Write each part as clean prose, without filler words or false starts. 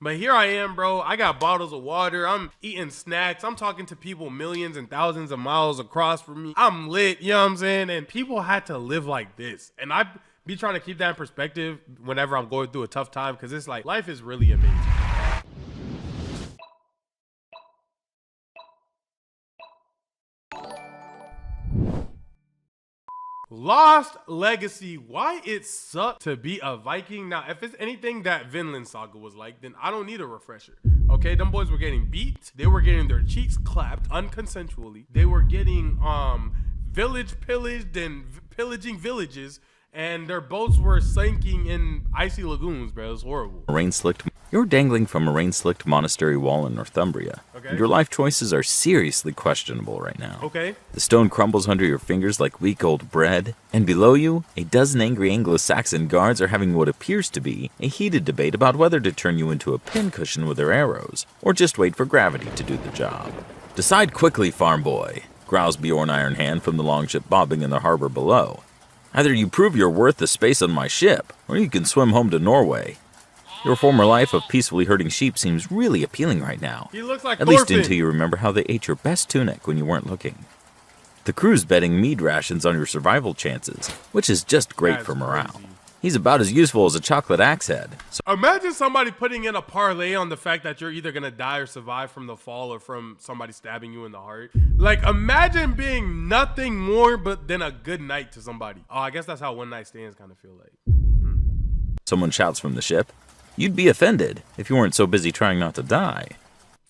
But here I am, bro. I got bottles of water. I'm eating snacks. I'm talking to people millions and thousands of miles across from me. I'm lit, you know what I'm saying? And people had to live like this. And I be trying to keep that in perspective whenever I'm going through a tough time, because it's like life is really amazing. Lost Legacy, why it sucked to be a Viking. Now, if it's anything that Vinland Saga was like, then I don't need a refresher. Okay, them boys were getting beat. They were getting their cheeks clapped unconsensually. They were getting village pillaged and pillaging villages, and their boats were sinking in icy lagoons, bro. It was horrible. You're dangling from a rain-slicked monastery wall in Northumbria. Okay. And your life choices are seriously questionable right now. Okay. The stone crumbles under your fingers like week old bread, and below you, a dozen angry Anglo-Saxon guards are having what appears to be a heated debate about whether to turn you into a pincushion with their arrows, or just wait for gravity to do the job. Decide quickly, farm boy, growls Bjorn Ironhand from the longship bobbing in the harbor below. Either you prove you're worth the space on my ship, or you can swim home to Norway. Your former life of peacefully herding sheep seems really appealing right now. He looks like At least until you remember how they ate your best tunic when you weren't looking. The crew's betting mead rations on your survival chances, which is just great for morale. Crazy. He's about as useful as a chocolate axe head. So imagine somebody putting in a parlay on the fact that you're either gonna die or survive from the fall or from somebody stabbing you in the heart. Like, imagine being nothing more but than a good night to somebody. Oh, I guess that's how one night stands kind of feel like. someone shouts from the ship. You'd be offended if you weren't so busy trying not to die.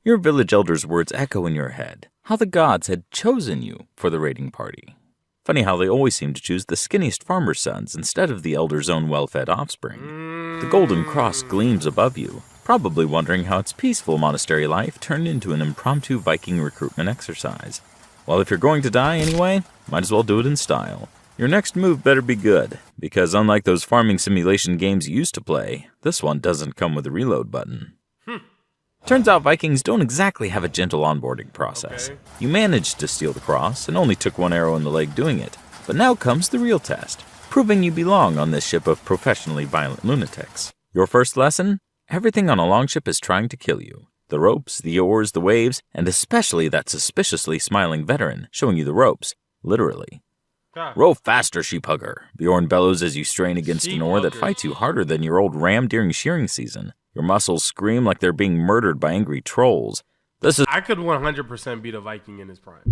Your village elder's words echo in your head, how the gods had chosen you for the raiding party. Funny how they always seem to choose the skinniest farmer's sons instead of the elder's own well-fed offspring. The golden cross gleams above you, probably wondering how its peaceful monastery life turned into an impromptu Viking recruitment exercise. Well, if you're going to die anyway, might as well do it in style. Your next move better be good, because unlike those farming simulation games you used to play, this one doesn't come with a reload button. Turns out Vikings don't exactly have a gentle onboarding process. Okay. You managed to steal the cross and only took one arrow in the leg doing it. But now comes the real test, proving you belong on this ship of professionally violent lunatics. Your first lesson? Everything on a longship is trying to kill you. The ropes, the oars, the waves, and especially that suspiciously smiling veteran showing you the ropes, literally. Row faster, sheep hugger, Bjorn bellows as you strain against an oar that fights you harder than your old ram during shearing season. Your muscles scream like they're being murdered by angry trolls. I could 100% beat a Viking in his prime.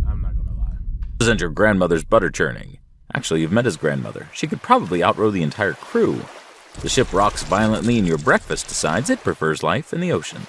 I'm not gonna lie. This isn't your grandmother's butter churning. Actually, you've met his grandmother. She could probably outrow the entire crew. The ship rocks violently and your breakfast decides it prefers life in the ocean.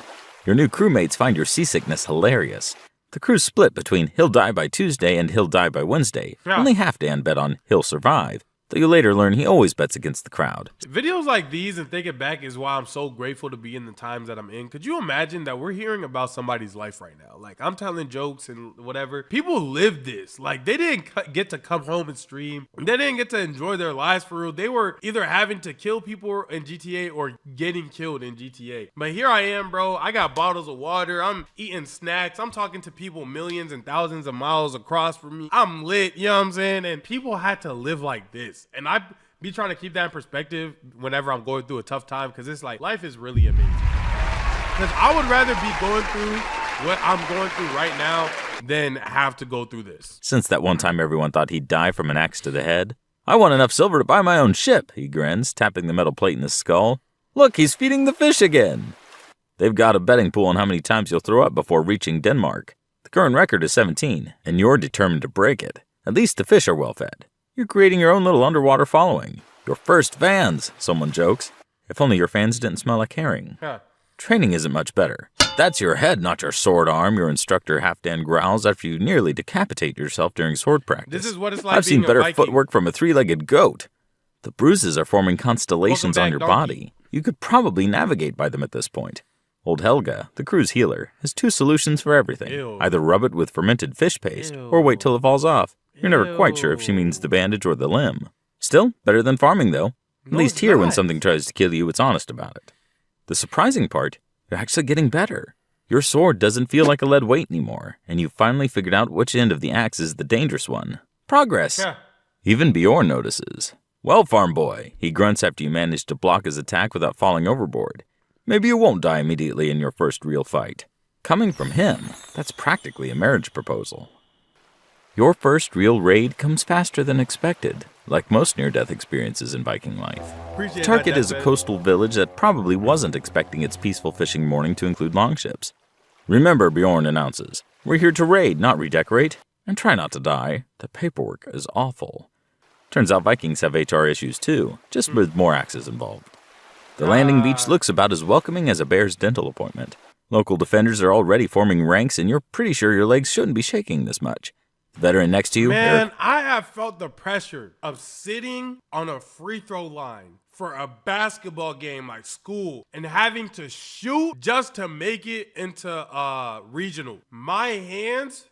Your new crewmates find your seasickness hilarious. The crew's split between he'll die by Tuesday and he'll die by Wednesday. Yeah. Only half Dan bet on he'll survive, though you later learn he always bets against the crowd. Videos like these and thinking back is why I'm so grateful to be in the times that I'm in. Could you imagine that we're hearing about somebody's life right now? Like, I'm telling jokes and whatever. People live this. Like, they didn't get to come home and stream. They didn't get to enjoy their lives for real. They were either having to kill people in GTA or getting killed in GTA. But here I am, bro. I got bottles of water. I'm eating snacks. I'm talking to people millions and thousands of miles across from me. I'm lit, you know what I'm saying? And people had to live like this. And I be trying to keep that in perspective whenever I'm going through a tough time, because it's like life is really amazing. Because I would rather be going through what I'm going through right now than have to go through this. Since that one time everyone thought he'd die from an axe to the head, I want enough silver to buy my own ship, he grins, tapping the metal plate in his skull. Look, he's feeding the fish again. They've got a betting pool on how many times you'll throw up before reaching Denmark. The current record is 17, and you're determined to break it. At least the fish are well fed. You're creating your own little underwater following. Your first fans, someone jokes. If only your fans didn't smell like herring. Training isn't much better. That's your head, not your sword arm, your instructor Halfdan growls after you nearly decapitate yourself during sword practice. This is what it's like. I've being seen better a Viking. footwork from a three-legged goat. The bruises are forming constellations on your body. You could probably navigate by them at this point. Old Helga, the crew's healer, has two solutions for everything. Ew. Either rub it with fermented fish paste, or wait till it falls off. You're never quite sure if she means the bandage or the limb. Still, better than farming, though. At least here, when something tries to kill you, it's honest about it. The surprising part, you're actually getting better. Your sword doesn't feel like a lead weight anymore, and you've finally figured out which end of the axe is the dangerous one. Progress! Even Bjorn notices. Well, farm boy, he grunts after you manage to block his attack without falling overboard. Maybe you won't die immediately in your first real fight. Coming from him, that's practically a marriage proposal. Your first real raid comes faster than expected, like most near-death experiences in Viking life. The target is a coastal village that probably wasn't expecting its peaceful fishing morning to include longships. Remember, Bjorn announces, we're here to raid, not redecorate, and try not to die. The paperwork is awful. Turns out Vikings have HR issues too, just with more axes involved. The landing beach looks about as welcoming as a bear's dental appointment. Local defenders are already forming ranks, and you're pretty sure your legs shouldn't be shaking this much. The veteran next to you, Man, Eric, I have felt the pressure of sitting on a free throw line for a basketball game like school and having to shoot just to make it into regional. My hands,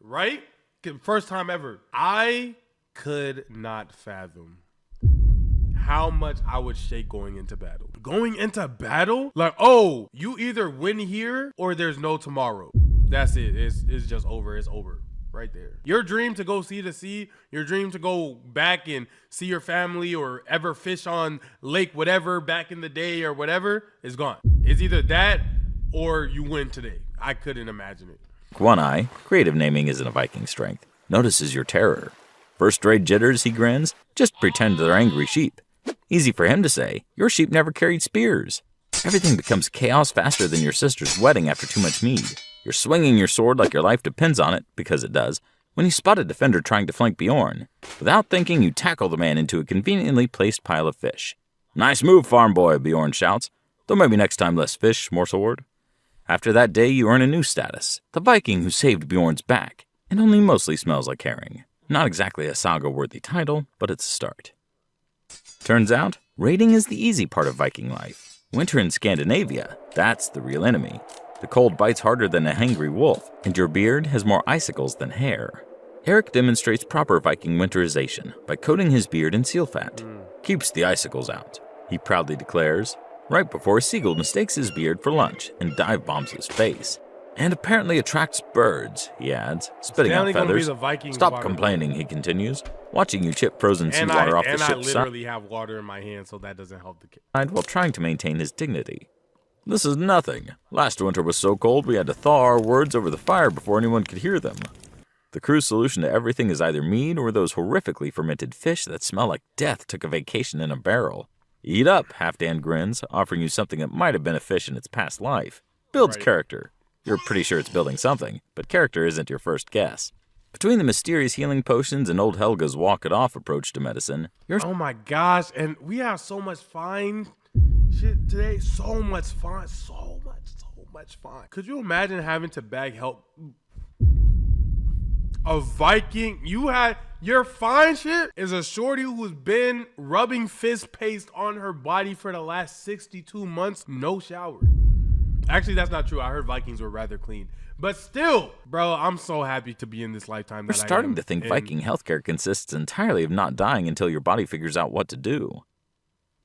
right? First time ever. I could not fathom how much I would shake going into battle. Going into battle? Like, oh, you either win here or there's no tomorrow. That's it. It's just over. It's over. Right there. Your dream to go see the sea, your dream to go back and see your family or ever fish on lake whatever back in the day or whatever is gone. It's either that or you win today. I couldn't imagine it. One Eye, creative naming isn't a Viking strength, notices your terror. First raid jitters, he grins, just pretend they're angry sheep. Easy for him to say, your sheep never carried spears. Everything becomes chaos faster than your sister's wedding after too much mead. You're swinging your sword like your life depends on it, because it does, when you spot a defender trying to flank Bjorn. Without thinking, you tackle the man into a conveniently placed pile of fish. Nice move, farm boy, Bjorn shouts, though maybe next time less fish, more sword. After that day, you earn a new status, the Viking who saved Bjorn's back, and only mostly smells like herring. Not exactly a saga-worthy title, but it's a start. Turns out, raiding is the easy part of Viking life. Winter in Scandinavia, that's the real enemy. The cold bites harder than a hangry wolf, and your beard has more icicles than hair. Eric demonstrates proper Viking winterization by coating his beard in seal fat. Keeps the icicles out, he proudly declares, right before a seagull mistakes his beard for lunch and dive bombs his face. And apparently attracts birds, he adds, spitting out feathers. Stop complaining, he continues, watching you chip frozen seawater off the ship's side. And I literally have water in my hand, so that doesn't help the kid. While trying to maintain his dignity. This is nothing. Last winter was so cold we had to thaw our words over the fire before anyone could hear them. The crew's solution to everything is either mead or those horrifically fermented fish that smell like death took a vacation in a barrel. Eat up, Halfdan grins, offering you something that might have been a fish in its past life. Builds character. You're pretty sure it's building something, but character isn't your first guess. Between the mysterious healing potions and old Helga's walk-it-off approach to medicine, oh my gosh, and we have so much fine shit today. So much fine. So much fine. Could you imagine having to bag help? A Viking, you had your fine shit is a shorty who's been rubbing fist paste on her body for the last 62 months, no shower. Actually, that's not true. I heard Vikings were rather clean. But still, bro, I'm so happy to be in this lifetime. We're starting to think Viking healthcare consists entirely of not dying until your body figures out what to do.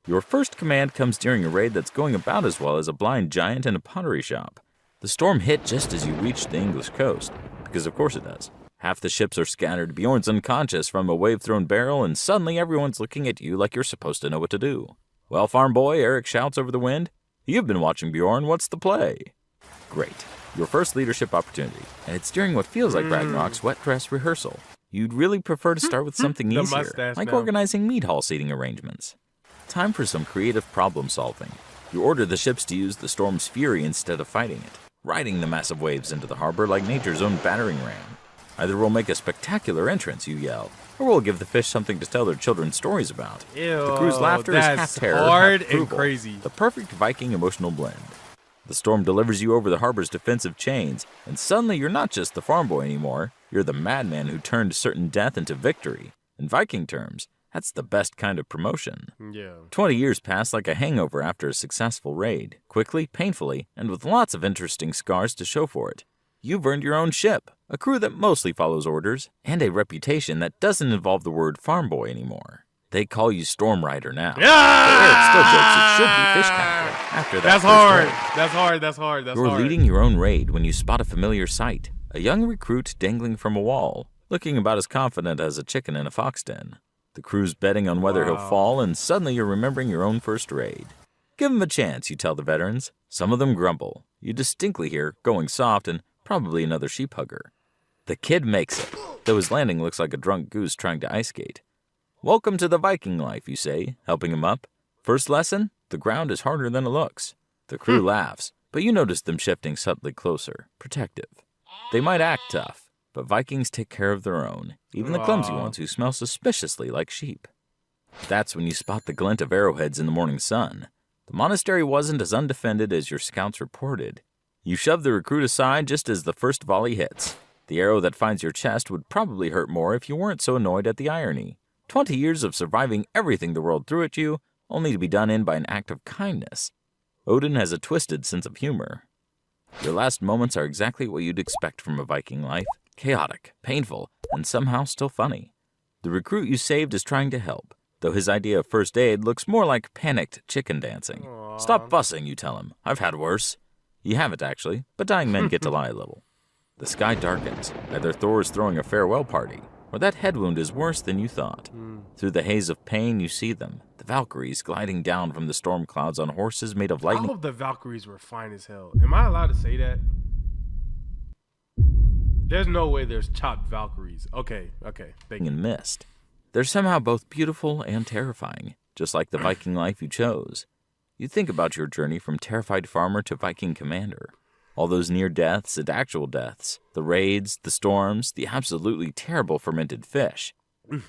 Your first command comes during a raid that's going about as well as a blind giant in a pottery shop. The storm hit just as you reached the English coast, because of course it does. Half the ships are scattered, Bjorn's unconscious from a wave-thrown barrel, and suddenly everyone's looking at you like you're supposed to know what to do. Well, farm boy, Eric shouts over the wind. You've been watching Bjorn, what's the play? Great. Your first leadership opportunity, and it's during what feels like Ragnarok's wet dress rehearsal. You'd really prefer to start with something easier, like organizing mead hall seating arrangements. Time for some creative problem solving. You order the ships to use the storm's fury instead of fighting it, riding the massive waves into the harbor like nature's own battering ram. Either we'll make a spectacular entrance, you yell, or we'll give the fish something to tell their children stories about. Ew, the crew's laughter is half terror, hard half approval, and crazy. The perfect Viking emotional blend. The storm delivers you over the harbor's defensive chains, and suddenly you're not just the farm boy anymore. You're the madman who turned certain death into victory. In Viking terms, that's the best kind of promotion. Yeah. 20 years pass like a hangover after a successful raid. Quickly, painfully, and with lots of interesting scars to show for it. You've earned your own ship, a crew that mostly follows orders, and a reputation that doesn't involve the word farm boy anymore. They call you Storm Rider now. Yeah! Eric still jokes it should be fish capital after that. That's hard. You're leading your own raid when you spot a familiar sight. A young recruit dangling from a wall, looking about as confident as a chicken in a fox den. The crew's betting on whether he'll fall, and suddenly you're remembering your own first raid. Give them a chance, you tell the veterans. Some of them grumble. You distinctly hear going soft and probably another sheep hugger. The kid makes it, though his landing looks like a drunk goose trying to ice skate. Welcome to the Viking life, you say, helping him up. First lesson, the ground is harder than it looks. The crew laughs, but you notice them shifting subtly closer, protective. They might act tough, but Vikings take care of their own, even the clumsy ones who smell suspiciously like sheep. That's when you spot the glint of arrowheads in the morning sun. The monastery wasn't as undefended as your scouts reported. You shove the recruit aside just as the first volley hits. The arrow that finds your chest would probably hurt more if you weren't so annoyed at the irony. 20 years of surviving everything the world threw at you, only to be done in by an act of kindness. Odin has a twisted sense of humor. Your last moments are exactly what you'd expect from a Viking life. Chaotic, painful, and somehow still funny. The recruit you saved is trying to help, though his idea of first aid looks more like panicked chicken dancing. Stop fussing, you tell him. I've had worse. You haven't, actually, but dying men get to lie a little. The sky darkens. Either Thor is throwing a farewell party, or that head wound is worse than you thought. Through the haze of pain, you see them, the Valkyries gliding down from the storm clouds on horses made of lightning. I hope the Valkyries were fine as hell. Am I allowed to say that? There's no way there's chopped Valkyries. Okay. Thank you. And mist. They're somehow both beautiful and terrifying, just like the Viking life you chose. You think about your journey from terrified farmer to Viking commander. All those near deaths and actual deaths, the raids, the storms, the absolutely terrible fermented fish.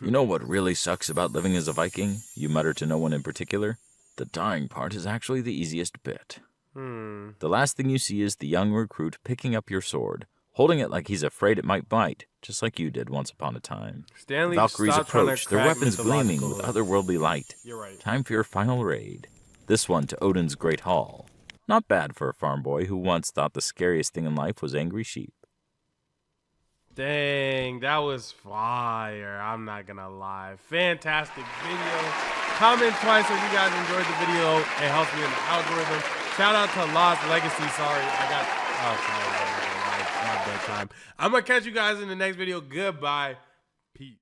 You know what really sucks about living as a Viking? You mutter to no one in particular. The dying part is actually the easiest bit. The last thing you see is the young recruit picking up your sword, holding it like he's afraid it might bite, just like you did once upon a time. Stanley, Valkyries approach, their weapons gleaming with mythological. otherworldly light. You're right. Time for your final raid. This one to Odin's Great Hall. Not bad for a farm boy who once thought the scariest thing in life was angry sheep. Dang, that was fire. I'm not gonna lie. Fantastic video. Comment twice if you guys enjoyed the video. It helps me in the algorithm. Shout out to LostLegacy. Sorry, it's my bedtime. I'm gonna catch you guys in the next video. Goodbye. Peace.